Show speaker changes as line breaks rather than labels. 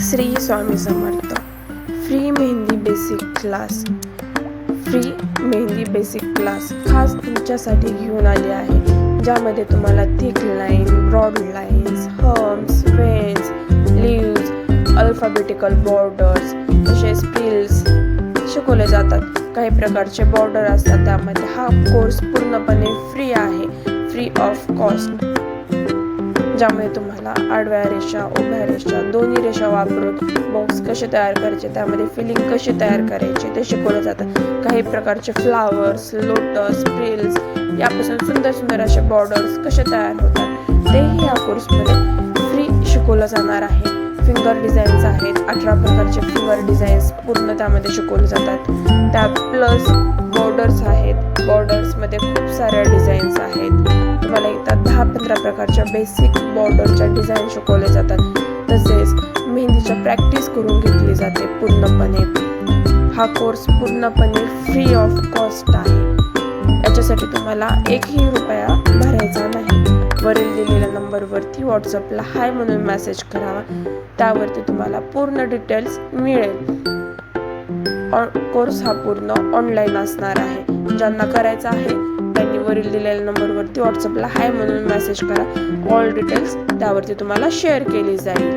Shri Swami Samarth. Free mehndi basic class खास तुमच्यासाठी घेऊन आले आहे, ज्यामध्ये तुम्हाला thick line, broad lines, hems, veins, leaves, alphabetical borders तसेच फ्रिल्स शिकवले जातात. काही प्रकारचे बॉर्डर असतात. त्यामध्ये हा कोर्स पूर्णपणे फ्री आहे, फ्री ऑफ कॉस्ट, ज्यामुळे तुम्हाला आडव्या रेषा, उभ्या रेषा, दोन्ही रेषा वापरून बॉक्स कसे तयार करायचे, त्यामध्ये फिलिंग कशी तयार करायची ते शिकवले जातात. काही प्रकारचे फ्लावर्स, लोटस, फ्रिल्स यापासून सुंदर सुंदर असे बॉर्डर्स कसे तयार होतात तेही या कोर्समध्ये फ्री शिकवलं जाणार आहे. फिंगर डिझाईन्स आहेत, 18 प्रकारचे फिंगर डिझाईन्स पूर्ण त्यामध्ये शिकवले जातात. त्यात प्लस बॉर्डर्स आहेत. बॉर्डर्समध्ये खूप साऱ्या डिझाईन्स आहेत. तुम्हाला एकदा 10-15 प्रकारच्या बेसिक बॉर्डरच्या डिझाईन शिकवले जातात. तसेच मेहंदीच्या प्रॅक्टिस करून घेतली जाते पूर्णपणे. हा कोर्स पूर्णपणे फ्री ऑफ कॉस्ट आहे. याच्यासाठी तुम्हाला एकही रुपया भरायचा नाही. वरील दिलेल्या नंबरवरती व्हॉट्सअपला हाय म्हणून मेसेज करावा. त्यावरती तुम्हाला पूर्ण डिटेल्स मिळेल. कोर्स हा पूर्ण ऑनलाईन असणार आहे. ज्यांना करायचा आहे त्यांनी वरील दिलेल्या नंबरवरती व्हॉट्सअपला हाय म्हणून मेसेज करा. ऑल डिटेल्स त्यावरती तुम्हाला शेअर केली जाईल.